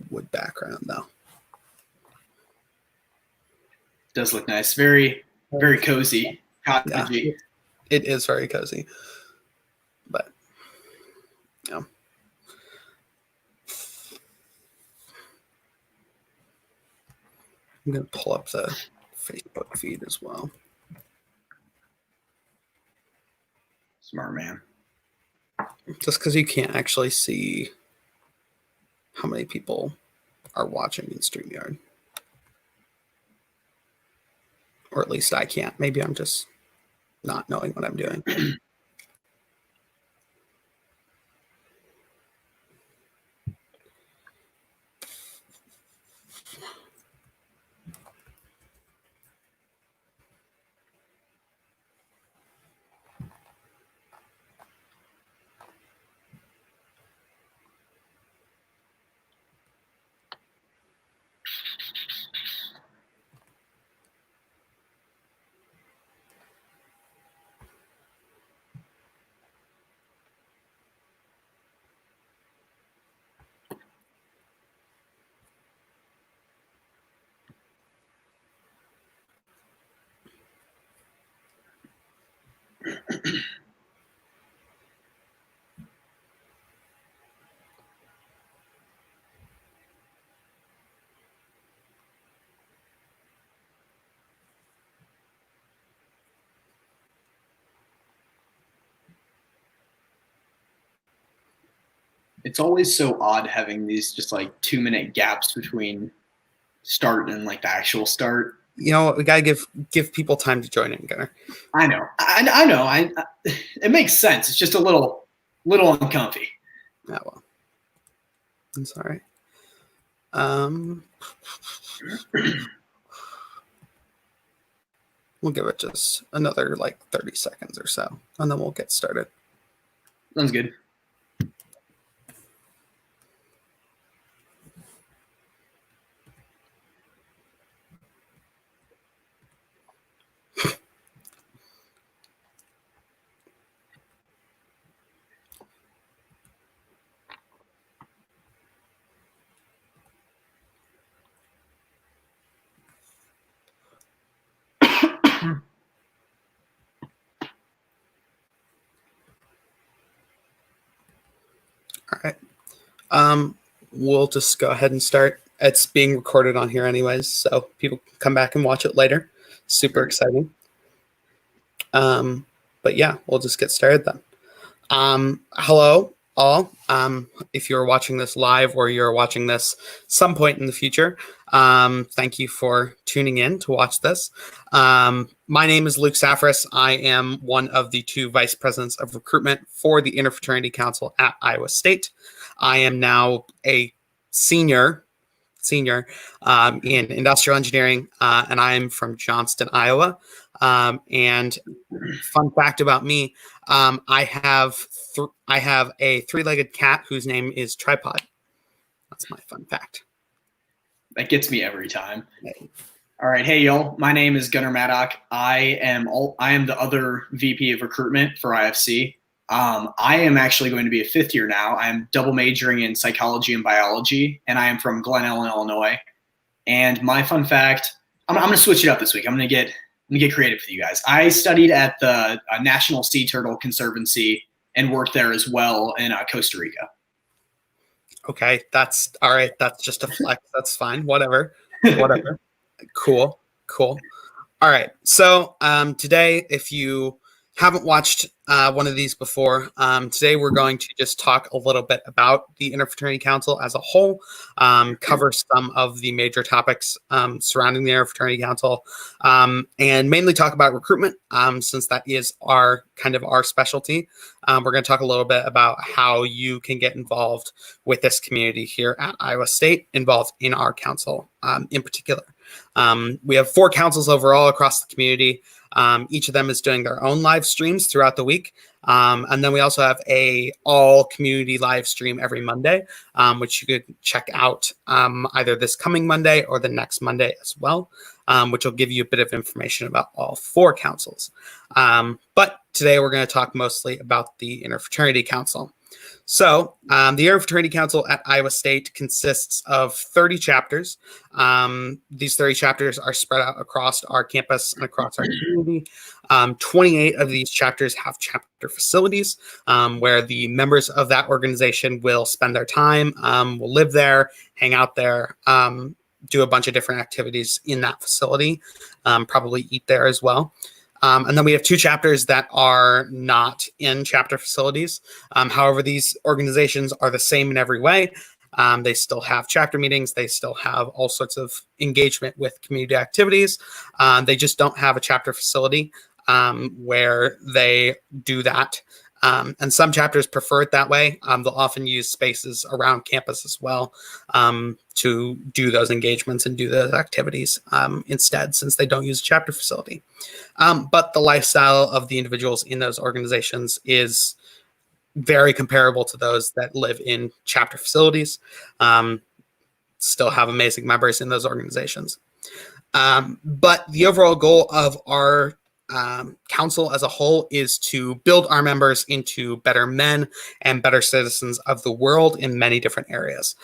wood background though. Does look nice. Very, very cozy. Cottagey. Yeah, it is very cozy. But yeah. I'm gonna pull up the Facebook feed as well. Smart man. Just because you can't actually see how many people are watching in StreamYard. Or at least I can't. Maybe I'm just not knowing what I'm doing. It's always so odd having these just like 2-minute gaps between start and like the actual start. You know, we gotta give people time to join in, Gunnar. I know. I know. It makes sense. It's just a little uncomfy. Yeah, well, I'm sorry. We'll give it just another like 30 seconds or so, and then we'll get started. Sounds good. All right. We'll just go ahead and start. It's being recorded on here anyways, so people can come back and watch it later. Super exciting. But yeah, we'll just get started then. Hello, all. If you're watching this live or you're watching this some point in the future, thank you for tuning in to watch this. My name is Luke Safras. I am one of the 2 vice presidents of recruitment for the Interfraternity Council at Iowa State. I am now a senior in industrial engineering, and I am from Johnston, Iowa. And fun fact about me, I have a 3-legged cat whose name is Tripod. That's my fun fact. That gets me every time. All right, hey y'all. My name is Gunnar Maddock. I am the other VP of recruitment for IFC. I am actually going to be a 5th year now. I'm double majoring in psychology and biology, and I am from Glen Ellen, Illinois. And my fun fact, I'm going to switch it up this week. I'm going to get creative for you guys. I studied at the National Sea Turtle Conservancy and worked there as well in Costa Rica. Okay, that's all right. That's just a flex. That's fine. Whatever. Cool. All right. So today, if you haven't watched one of these before, today we're going to just talk a little bit about the Interfraternity Council as a whole, cover some of the major topics surrounding the Interfraternity Council, and mainly talk about recruitment, since that is our specialty. We're going to talk a little bit about how you can get involved with this community here at Iowa State, involved in our council in particular. We have 4 councils overall across the community. Each of them is doing their own live streams throughout the week. And then we also have a all community live stream every Monday, which you could check out either this coming Monday or the next Monday as well, which will give you a bit of information about all 4 councils. But today we're going to talk mostly about the Interfraternity Council. So the Interfraternity Council at Iowa State consists of 30 chapters. These 30 chapters are spread out across our campus and across our community. 28 of these chapters have chapter facilities where the members of that organization will spend their time, will live there, hang out there, do a bunch of different activities in that facility, probably eat there as well. And then we have 2 chapters that are not in chapter facilities. However, these organizations are the same in every way. They still have chapter meetings. They still have all sorts of engagement with community activities. They just don't have a chapter facility where they do that. And some chapters prefer it that way. They'll often use spaces around campus as well to do those engagements and do those activities instead, since they don't use a chapter facility. But the lifestyle of the individuals in those organizations is very comparable to those that live in chapter facilities. Still have amazing members in those organizations. But the overall goal of our council as a whole is to build our members into better men and better citizens of the world in many different areas.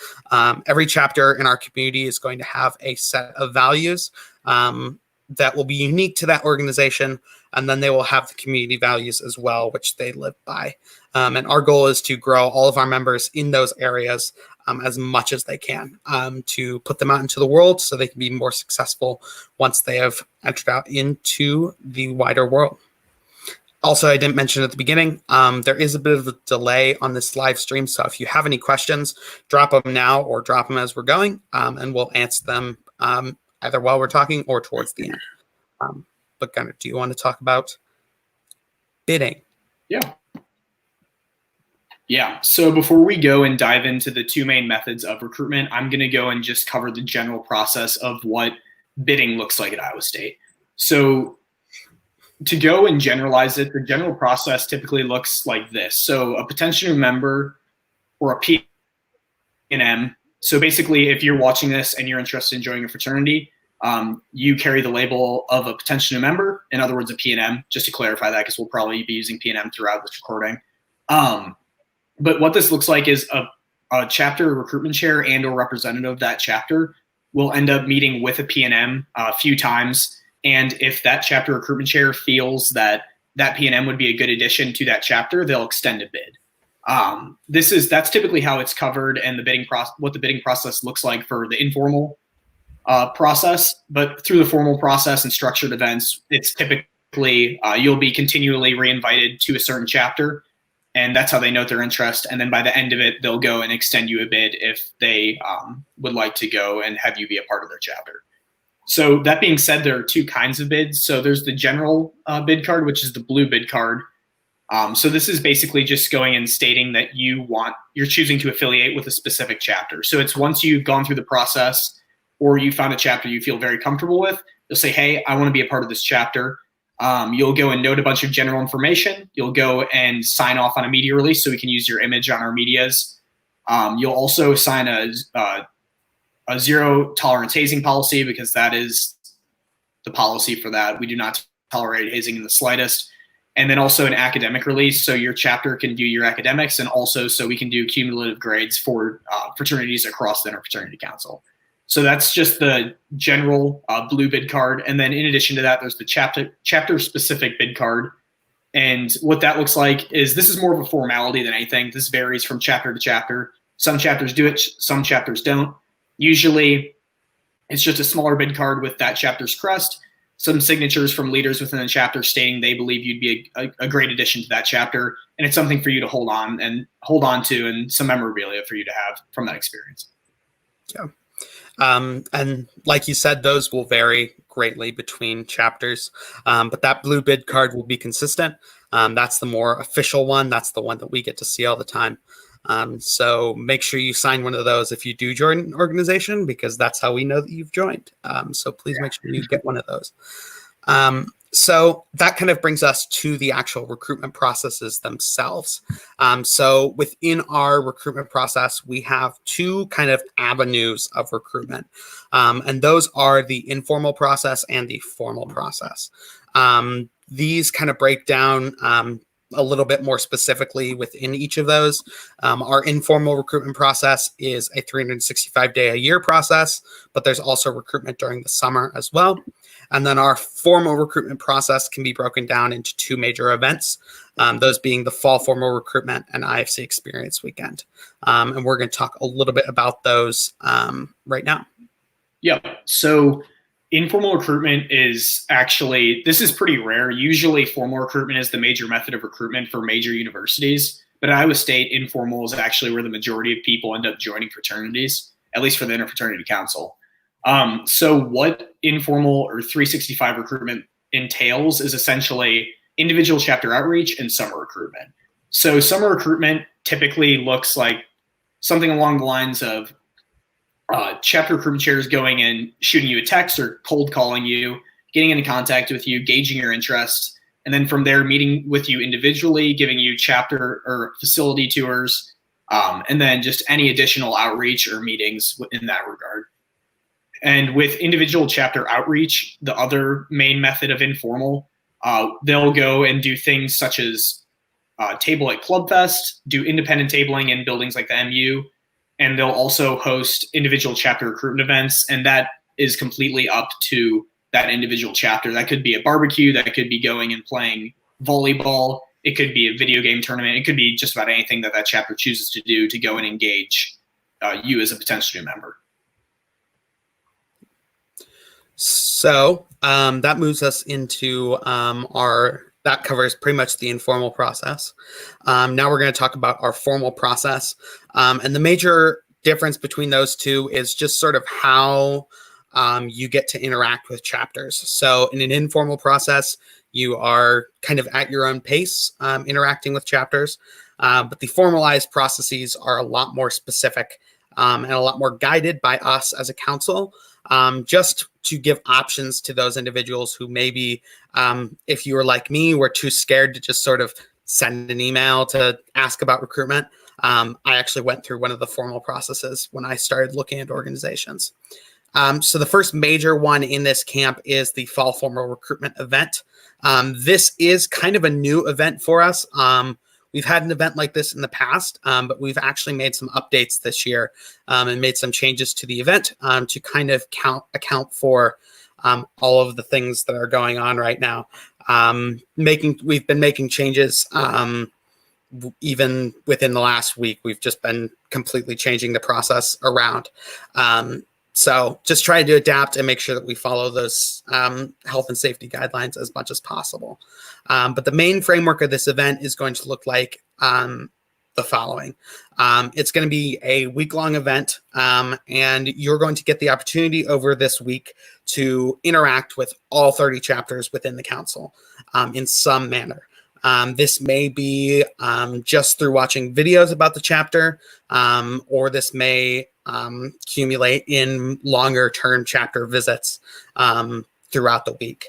Every chapter in our community is going to have a set of values that will be unique to that organization, and then they will have the community values as well, which they live by. And our goal is to grow all of our members in those areas as much as they can, to put them out into the world so they can be more successful once they have entered out into the wider world. Also, I didn't mention at the beginning, there is a bit of a delay on this live stream. So if you have any questions, drop them now or drop them as we're going, and we'll answer them either while we're talking or towards the end. But Gunnar, do you want to talk about bidding? Yeah. So before we go and dive into the 2 main methods of recruitment, I'm going to go and just cover the general process of what bidding looks like at Iowa State. So to go and generalize it, the general process typically looks like this. So a potential member or a P&M. So basically, if you're watching this and you're interested in joining a fraternity, you carry the label of a potential member, in other words, a P&M, just to clarify that, because we'll probably be using P&M throughout this recording. But what this looks like is a chapter recruitment chair and or representative of that chapter will end up meeting with a P&M a few times. And if that chapter recruitment chair feels that that P&M would be a good addition to that chapter, they'll extend a bid. That's typically how it's covered, and what the bidding process looks like for the informal process. But through the formal process and structured events, it's typically you'll be continually reinvited to a certain chapter, and that's how they note their interest. And then by the end of it, they'll go and extend you a bid if they would like to go and have you be a part of their chapter. So that being said, there are 2 kinds of bids. So there's the general bid card, which is the blue bid card. So this is basically just going and stating that you're choosing to affiliate with a specific chapter. So it's once you've gone through the process or you found a chapter you feel very comfortable with, you'll say, hey, I want to be a part of this chapter. You'll go and note a bunch of general information. You'll go and sign off on a media release so we can use your image on our medias. You'll also sign a zero tolerance hazing policy, because that is the policy for that. We do not tolerate hazing in the slightest. And then also an academic release, so your chapter can do your academics, and also so we can do cumulative grades for fraternities across the Interfraternity Council. So that's just the general blue bid card. And then in addition to that, there's the chapter-specific bid card. And what that looks like is, this is more of a formality than anything. This varies from chapter to chapter. Some chapters do it, some chapters don't. Usually, it's just a smaller bid card with that chapter's crest, some signatures from leaders within the chapter stating they believe you'd be a great addition to that chapter, and it's something for you to hold on to, and some memorabilia for you to have from that experience. Yeah. And like you said, those will vary greatly between chapters, but that blue bid card will be consistent. That's the more official one. That's the one that we get to see all the time. So make sure you sign one of those if you do join an organization, because that's how we know that you've joined. So please make sure you get one of those. So that kind of brings us to the actual recruitment processes themselves. So within our recruitment process, we have 2 kind of avenues of recruitment. And those are the informal process and the formal process. These kind of break down a little bit more specifically within each of those. Our informal recruitment process is a 365-day-a-year process, but there's also recruitment during the summer as well. And then our formal recruitment process can be broken down into two major events, those being the fall formal recruitment and IFC Experience Weekend. And we're going to talk a little bit about those right now. Yeah. So informal recruitment is actually, this is pretty rare. Usually formal recruitment is the major method of recruitment for major universities. But at Iowa State, informal is actually where the majority of people end up joining fraternities, at least for the Interfraternity Council. So what informal or 365 recruitment entails is essentially individual chapter outreach and summer recruitment. So summer recruitment typically looks like something along the lines of chapter recruitment chairs going and shooting you a text or cold calling you, getting into contact with you, gauging your interest, and then from there meeting with you individually, giving you chapter or facility tours, and then just any additional outreach or meetings in that regard. And with individual chapter outreach, the other main method of informal, they'll go and do things such as table at Club Fest, do independent tabling in buildings like the MU, and they'll also host individual chapter recruitment events, and that is completely up to that individual chapter. That could be a barbecue, that could be going and playing volleyball, it could be a video game tournament, it could be just about anything that that chapter chooses to do to go and engage you as a potential new member. So that moves us into that covers pretty much the informal process. Now we're going to talk about our formal process. And the major difference between those two is just sort of how you get to interact with chapters. So in an informal process, you are kind of at your own pace interacting with chapters. But the formalized processes are a lot more specific and a lot more guided by us as a council, just to give options to those individuals who maybe, if you were like me, were too scared to just sort of send an email to ask about recruitment. I actually went through one of the formal processes when I started looking at organizations. So the first major one in this camp is the fall formal recruitment event. This is kind of a new event for us. We've had an event like this in the past, but we've actually made some updates this year and made some changes to the event to kind of account for all of the things that are going on right now. We've been making changes even within the last week. We've just been completely changing the process around. So just trying to adapt and make sure that we follow those health and safety guidelines as much as possible. But the main framework of this event is going to look like the following. It's going to be a week-long event, and you're going to get the opportunity over this week to interact with all 30 chapters within the council in some manner. This may be just through watching videos about the chapter, or this may accumulate in longer term chapter visits throughout the week.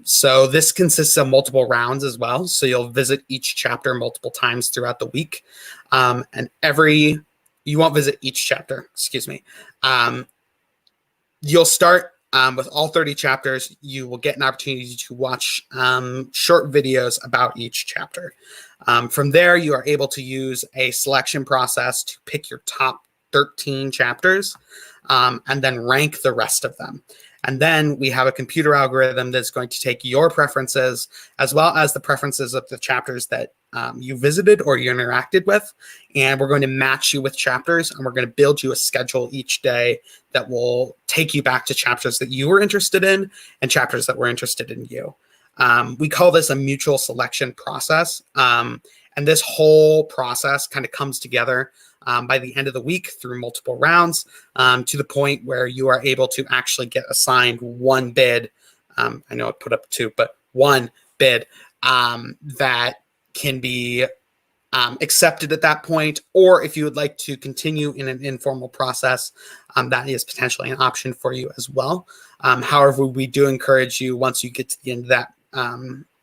So this consists of multiple rounds as well. So you'll visit each chapter multiple times throughout the week. And you won't visit each chapter, excuse me. You'll start with all 30 chapters. You will get an opportunity to watch short videos about each chapter. From there, you are able to use a selection process to pick your top 13 chapters and then rank the rest of them. And then we have a computer algorithm that's going to take your preferences as well as the preferences of the chapters that you visited or you interacted with. And we're going to match you with chapters, and we're going to build you a schedule each day that will take you back to chapters that you were interested in and chapters that were interested in you. We call this a mutual selection process. And this whole process kind of comes together by the end of the week through multiple rounds to the point where you are able to actually get assigned one bid. I know I put up two, but one bid that can be accepted at that point. Or if you would like to continue in an informal process, that is potentially an option for you as well. However, we do encourage you, once you get to the end of that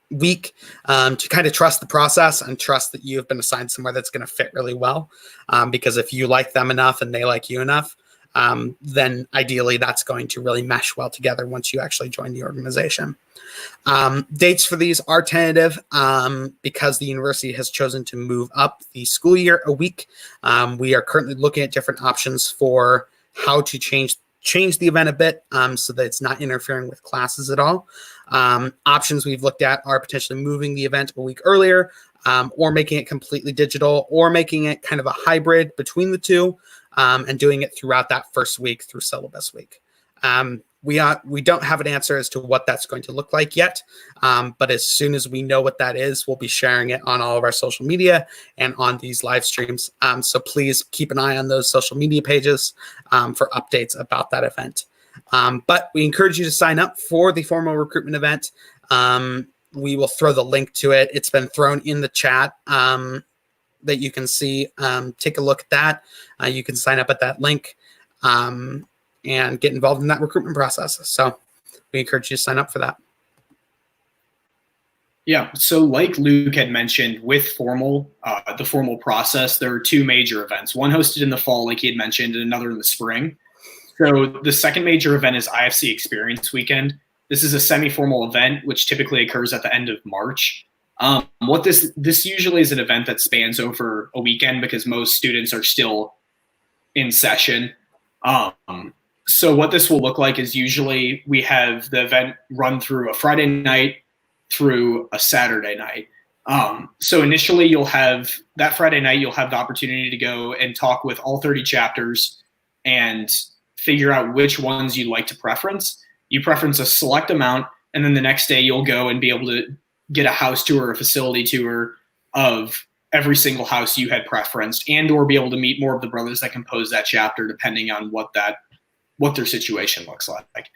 week, to kind of trust the process and trust that you have been assigned somewhere that's going to fit really well. Because if you like them enough and they like you enough, then ideally that's going to really mesh well together once you actually join the organization. Dates for these are tentative because the university has chosen to move up the school year a week. We are currently looking at different options for how to change the event a bit so that it's not interfering with classes at all. Options we've looked at are potentially moving the event a week earlier, or making it completely digital, or making it kind of a hybrid between the two, and doing it throughout that first week through syllabus week. We don't have an answer as to what that's going to look like yet, but as soon as we know what that is, we'll be sharing it on all of our social media and on these live streams. So please keep an eye on those social media pages for updates about that event. But we encourage you to sign up for the formal recruitment event. We will throw the link to it. It's been thrown in the chat that you can see. Take a look at that. You can sign up at that link and get involved in that recruitment process. So we encourage you to sign up for that. Yeah, so like Luke had mentioned, with the formal process, there are two major events. One hosted in the fall, like he had mentioned, and another in the spring. So the second major event is IFC Experience Weekend. This is a semi-formal event, which typically occurs at the end of March. What this usually is an event that spans over a weekend because most students are still in session. So what this will look like is usually we have the event run through a Friday night through a Saturday night. So initially you'll have that Friday night, you'll have the opportunity to go and talk with all 30 chapters and figure out which ones you'd like to preference. You preference a select amount, and then the next day you'll go and be able to get a house tour or a facility tour of every single house you had preferenced, and or be able to meet more of the brothers that compose that chapter depending on what their situation looks like.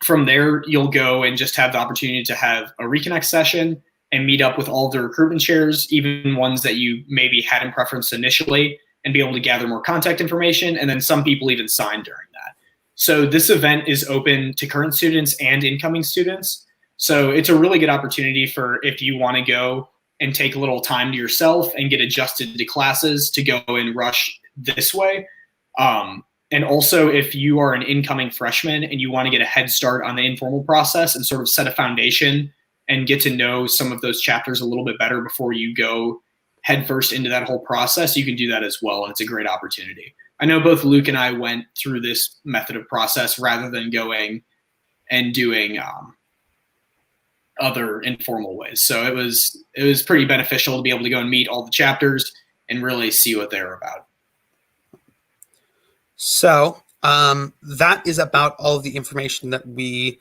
From there, you'll go and just have the opportunity to have a reconnect session and meet up with all of the recruitment chairs, even ones that you maybe hadn't preferenced initially, and be able to gather more contact information. And then some people even sign during that. So this event is open to current students and incoming students. So it's a really good opportunity for if you want to go and take a little time to yourself and get adjusted to classes to go and rush this way. And also, if you are an incoming freshman and you want to get a head start on the informal process and sort of set a foundation and get to know some of those chapters a little bit better before you go headfirst into that whole process, you can do that as well. And it's a great opportunity. I know both Luke and I went through this method of process rather than going and doing other informal ways. So it was pretty beneficial to be able to go and meet all the chapters and really see what they're about. So that is about all of the information that we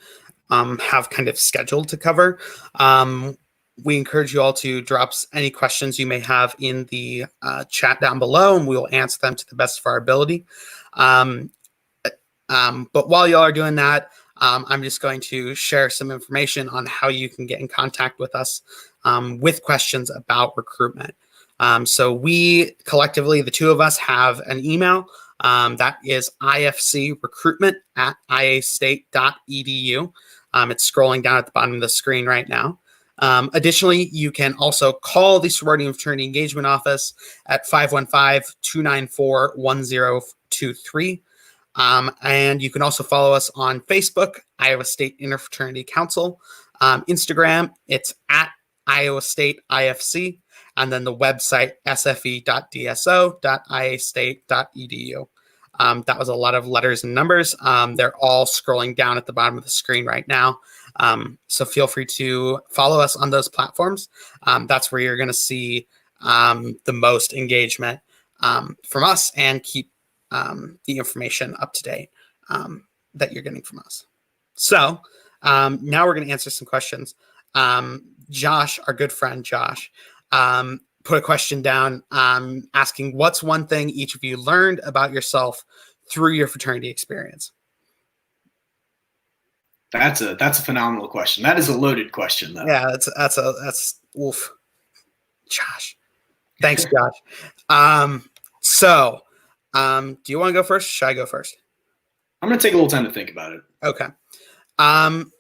have kind of scheduled to cover. We encourage you all to drop any questions you may have in the chat down below, and we will answer them to the best of our ability. But while y'all are doing that, I'm just going to share some information on how you can get in contact with us with questions about recruitment. So we collectively, the two of us, have an email. That is ifcrecruitment@iastate.edu. It's scrolling down at the bottom of the screen right now. Additionally, you can also call the Sorority and Fraternity Engagement Office at 515-294-1023. And you can also follow us on Facebook, Iowa State Interfraternity Council. Instagram, it's at Iowa State IFC. And then the website, sfe.dso.iastate.edu. That was a lot of letters and numbers. They're all scrolling down at the bottom of the screen right now. So feel free to follow us on those platforms. That's where you're going to see the most engagement from us and keep the information up to date that you're getting from us. So now we're going to answer some questions. Josh, our good friend Josh, put a question down asking, what's one thing each of you learned about yourself through your fraternity experience? That's a phenomenal question. That is a loaded question, though. Yeah, that's oof. Josh. Thanks, Josh. Do you want to go first? Should I go first? I'm going to take a little time to think about it. Okay.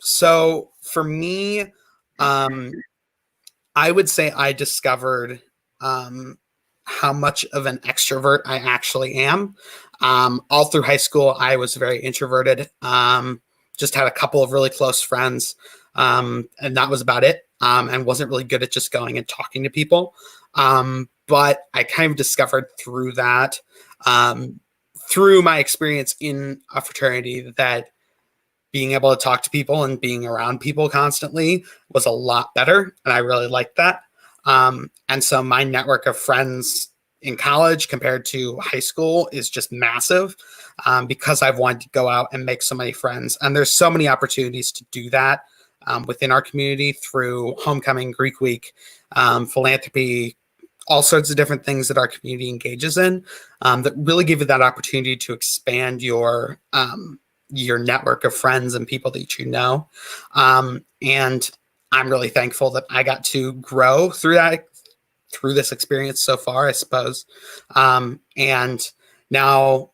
So for me, I would say I discovered how much of an extrovert I actually am. All through high school, I was very introverted. Just had a couple of really close friends, and that was about it. And wasn't really good at just going and talking to people. But I kind of discovered through that, through my experience in a fraternity, that being able to talk to people and being around people constantly was a lot better. And I really liked that. And so my network of friends in college compared to high school is just massive, because I've wanted to go out and make so many friends. And there's so many opportunities to do that within our community through homecoming, Greek week, philanthropy, all sorts of different things that our community engages in, that really give you that opportunity to expand your network of friends and people that you know. And I'm really thankful that I got to grow through this experience so far, I suppose. And now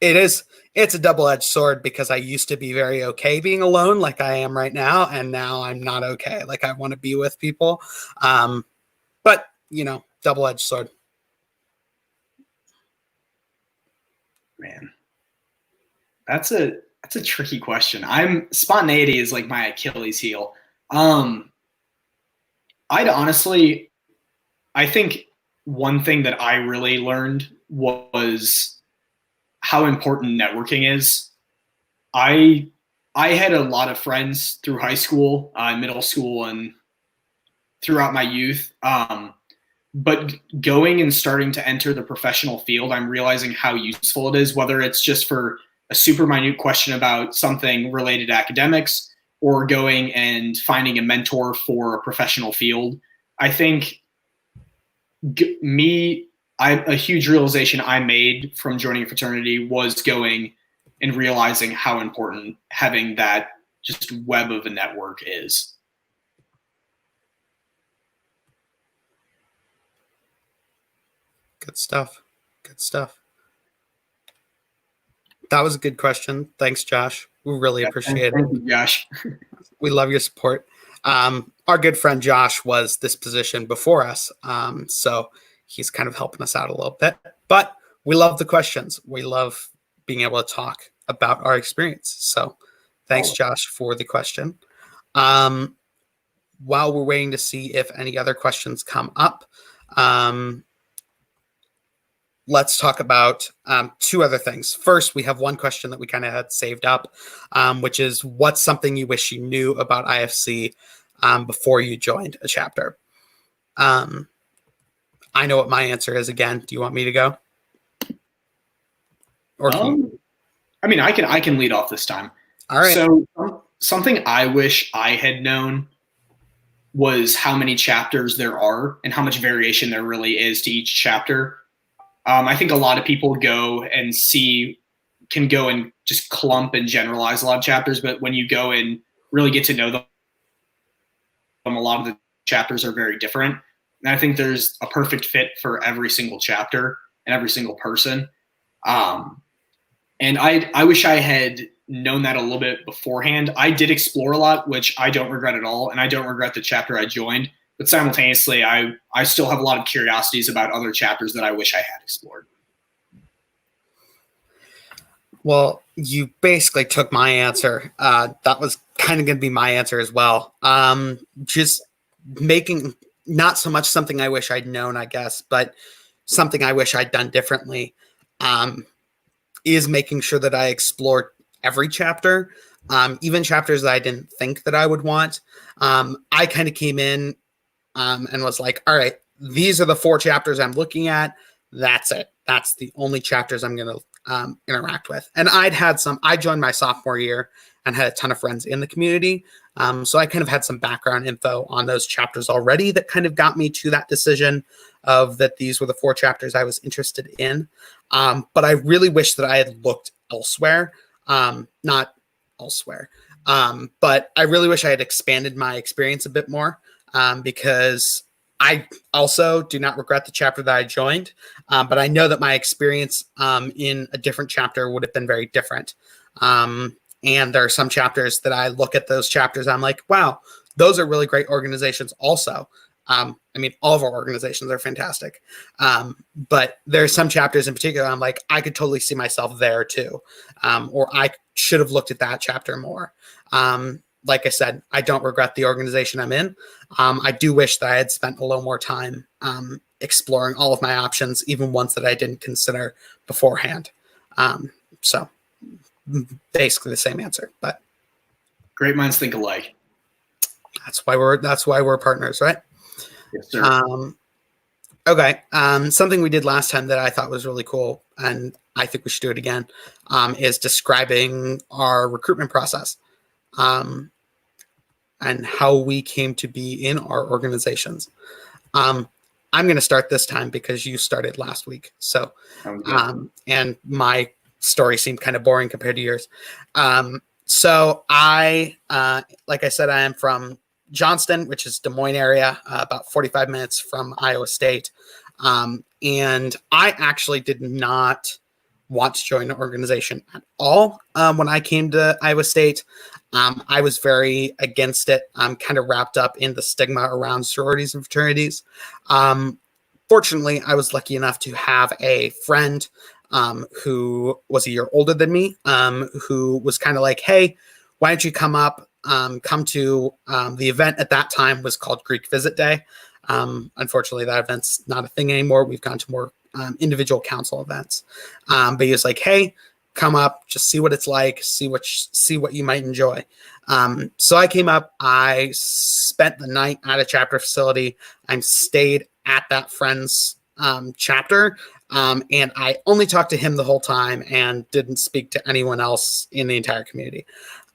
it's a double-edged sword, because I used to be very okay being alone like I am right now, and now I'm not okay. Like, I want to be with people. But, double-edged sword. Man, that's a tricky question. Spontaneity is like my Achilles heel. I think one thing that I really learned was how important networking is. I had a lot of friends through high school, middle school, and throughout my youth. But going and starting to enter the professional field, I'm realizing how useful it is, whether it's just for a super minute question about something related to academics, or going and finding a mentor for a professional field. I think a huge realization I made from joining a fraternity was going and realizing how important having that just web of a network is. Good stuff. Good stuff. That was a good question. Thanks, Josh. We really appreciate it. Thank you, Josh. We love your support. Our good friend Josh was this position before us, so he's kind of helping us out a little bit. But we love the questions. We love being able to talk about our experience. So thanks, Josh, for the question. While we're waiting to see if any other questions come up, let's talk about two other things. First, we have one question that we kind of had saved up, which is, what's something you wish you knew about IFC before you joined a chapter? I know what my answer is. Again, do you want me to go? Or I can lead off this time. All right. So something I wish I had known was how many chapters there are and how much variation there really is to each chapter. I think a lot of people can go and just clump and generalize a lot of chapters, but when you go and really get to know them, a lot of the chapters are very different. And I think there's a perfect fit for every single chapter and every single person. And I wish I had known that a little bit beforehand. I did explore a lot, which I don't regret at all. And I don't regret the chapter I joined. But simultaneously, I still have a lot of curiosities about other chapters that I wish I had explored. Well, you basically took my answer. That was kind of going to be my answer as well. Just making not so much something I wish I'd known, I guess, but something I wish I'd done differently, is making sure that I explored every chapter, even chapters that I didn't think that I would want. I kind of came in and was like, all right, these are the 4 chapters I'm looking at. That's it. That's the only chapters I'm going to interact with. And I joined my sophomore year and had a ton of friends in the community. So I kind of had some background info on those chapters already that kind of got me to that decision of that these were the 4 chapters I was interested in. But I really wish that I had looked elsewhere, not elsewhere. But I really wish I had expanded my experience a bit more, because I also do not regret the chapter that I joined, but I know that my experience in a different chapter would have been very different. And there are some chapters that I look at those chapters, I'm like, wow, those are really great organizations also. I mean, all of our organizations are fantastic. But there's some chapters in particular I'm like, I could totally see myself there too. Or I should have looked at that chapter more. Like I said, I don't regret the organization I'm in. I do wish that I had spent a little more time exploring all of my options, even ones that I didn't consider beforehand. So basically the same answer, but great minds think alike. That's why we're partners, right? Yes, sir. Okay. Something we did last time that I thought was really cool, and I think we should do it again, is describing our recruitment process, and how we came to be in our organizations. I'm going to start this time because you started last week. So, and my story seemed kind of boring compared to yours. So I, like I said, I am from Johnston, which is Des Moines area, about 45 minutes from Iowa State. And I actually did not want to join an organization at all when I came to Iowa State. I was very against it. I'm kind of wrapped up in the stigma around sororities and fraternities. Fortunately, I was lucky enough to have a friend who was a year older than me, who was kind of like, hey, why don't you come up, come to the event at that time was called Greek Visit Day. Unfortunately, that event's not a thing anymore. We've gone to more individual council events. But he was like, hey, come up, just see what it's like, see what you might enjoy. So I came up, I spent the night at a chapter facility. I stayed at that friend's chapter. And I only talked to him the whole time and didn't speak to anyone else in the entire community.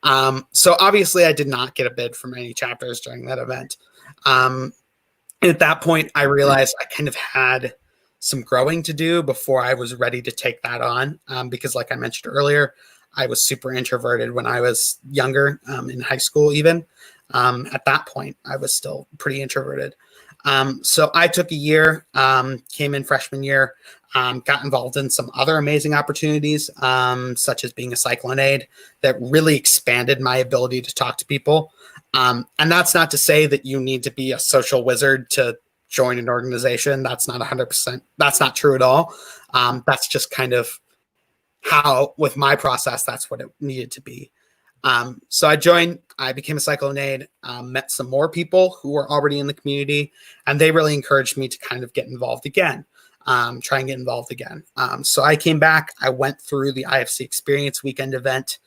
So obviously I did not get a bid from any chapters during that event. At that point, I realized I kind of had some growing to do before I was ready to take that on. Because like I mentioned earlier, I was super introverted when I was younger, in high school even. At that point, I was still pretty introverted. So I took a year, came in freshman year, got involved in some other amazing opportunities, such as being a cyclone aide that really expanded my ability to talk to people. And that's not to say that you need to be a social wizard to join an organization. That's not 100%. That's not true at all. That's just kind of how, with my process, that's what it needed to be. So I became a cyclone aide, met some more people who were already in the community, and they really encouraged me to kind of get involved again, try and get involved again. So I came back, I went through the IFC Experience Weekend event,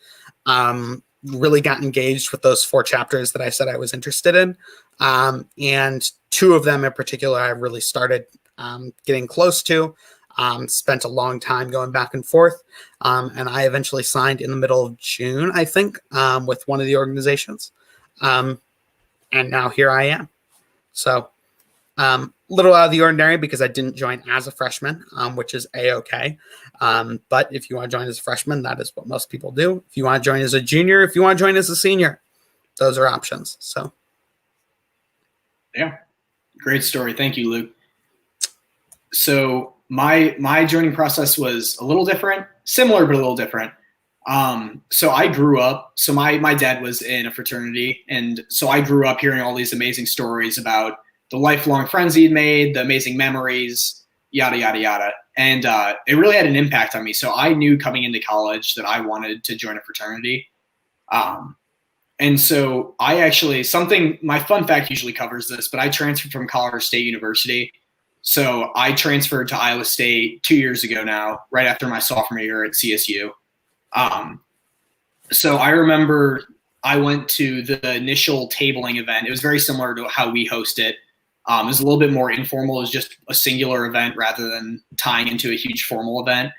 really got engaged with those 4 chapters that I said I was interested in. And 2 of them in particular, I really started getting close to. Spent a long time going back and forth. And I eventually signed in the middle of June, I think, with one of the organizations. And now here I am. So little out of the ordinary because I didn't join as a freshman, which is A-okay. But if you want to join as a freshman, that is what most people do. If you want to join as a junior, if you want to join as a senior, those are options. So, yeah, great story. Thank you, Luke. So my joining process was a little different, similar but a little different. So I grew up. So my dad was in a fraternity, and so I grew up hearing all these amazing stories about the lifelong friends he'd made, the amazing memories, yada, yada, yada. And it really had an impact on me. So I knew coming into college that I wanted to join a fraternity. And so I actually, my fun fact usually covers this, but I transferred from Colorado State University. So I transferred to Iowa State 2 years ago now, right after my sophomore year at CSU. So I remember I went to the initial tabling event. It was very similar to how we host it. It was a little bit more informal. It was just a singular event rather than tying into a huge formal event.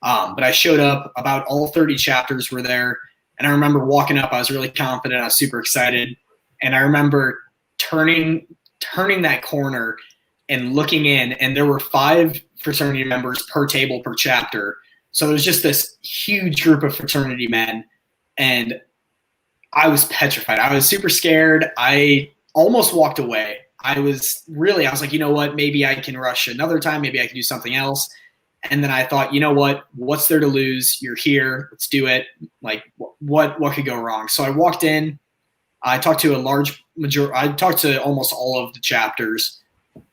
But I showed up, about all 30 chapters were there. And I remember walking up, I was really confident. I was super excited. And I remember turning that corner and looking in, and there were 5 fraternity members per table per chapter. So it was just this huge group of fraternity men. And I was petrified. I was super scared. I almost walked away. I was like, you know what, maybe I can rush another time. Maybe I can do something else. And then I thought, you know what, what's there to lose? You're here. Let's do it. Like, what could go wrong? So I walked in. I talked to a large I talked to almost all of the chapters,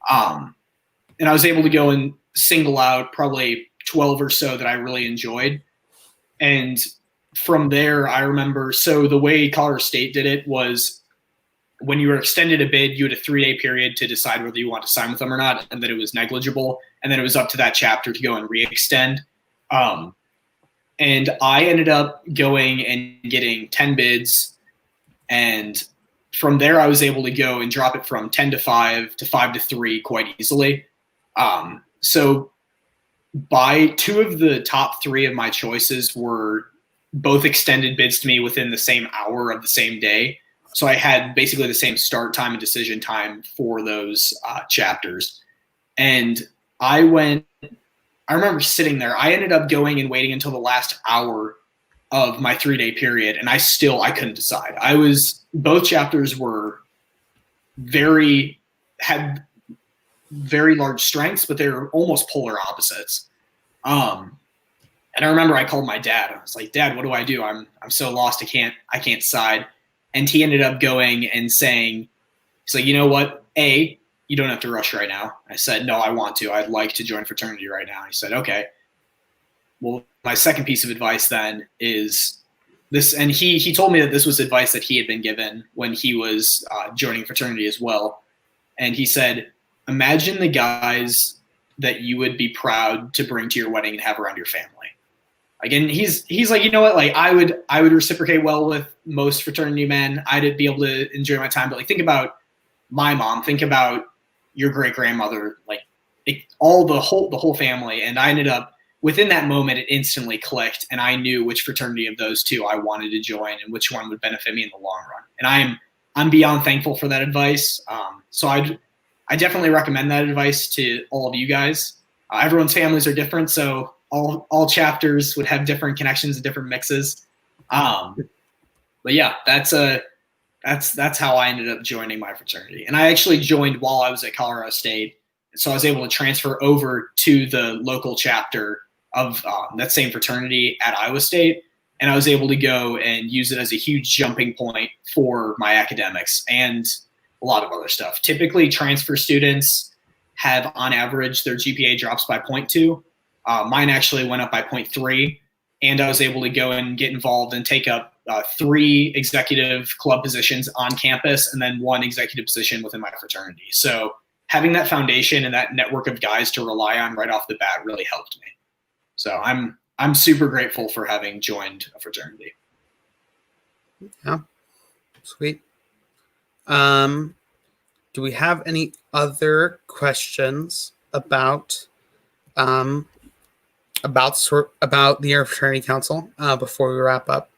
and I was able to go and single out probably 12 or so that I really enjoyed. And from there, I remember, so the way Colorado State did it was when you were extended a bid, you had a 3-day period to decide whether you want to sign with them or not, and that it was negligible. And then it was up to that chapter to go and re-extend. And I ended up going and getting 10 bids. And from there, I was able to go and drop it from 10 to 5 to 5 to 3 quite easily. So by 2 of the top 3 of my choices were both extended bids to me within the same hour of the same day. So I had basically the same start time and decision time for those chapters. And I remember sitting there. I ended up going and waiting until the last hour of my 3-day period, and I couldn't decide. Both chapters had very large strengths, but they were almost polar opposites. And I remember I called my dad. I was like, "Dad, what do I do? I'm so lost. I can't decide." And he ended up going and saying, he's like, "You know what? You don't have to rush right now." I said, "No, I want to. I'd like to join fraternity right now." He said, "Okay. Well, my second piece of advice then is this," and he told me that this was advice that he had been given when he was joining fraternity as well. And he said, "Imagine the guys that you would be proud to bring to your wedding and have around your family." Again, he's like, "You know what? Like, I would reciprocate well with most fraternity men. I'd be able to enjoy my time. But like, think about my mom. Think about your great grandmother. Like, the whole family." And I ended up, within that moment, it instantly clicked, and I knew which fraternity of those 2 I wanted to join and which one would benefit me in the long run. And I'm beyond thankful for that advice. So I definitely recommend that advice to all of you guys. Everyone's families are different, so all chapters would have different connections and different mixes. But yeah, that's how I ended up joining my fraternity. And I actually joined while I was at Colorado State, so I was able to transfer over to the local chapter of that same fraternity at Iowa State, and I was able to go and use it as a huge jumping point for my academics and a lot of other stuff. Typically, transfer students have, on average, their GPA drops by 0.2. Mine actually went up by 0.3, and I was able to go and get involved and take up 3 executive club positions on campus and then 1 executive position within my fraternity. So having that foundation and that network of guys to rely on right off the bat really helped me. So I'm super grateful for having joined a fraternity. Yeah, sweet. Do we have any other questions about the Interfraternity Council before we wrap up?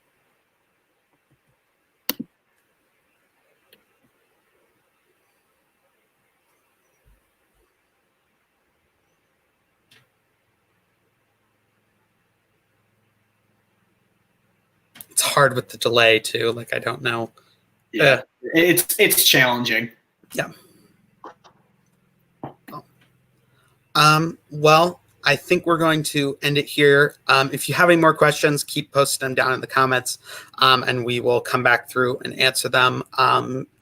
It's hard with the delay too. Like, I don't know. Yeah, it's challenging. Yeah. Well, I think we're going to end it here. If you have any more questions, keep posting them down in the comments, and we will come back through and answer them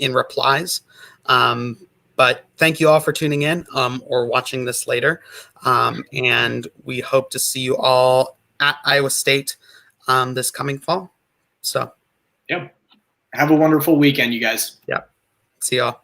in replies. But thank you all for tuning in or watching this later. And we hope to see you all at Iowa State this coming fall. So, yep. Have a wonderful weekend, you guys. Yeah. See y'all.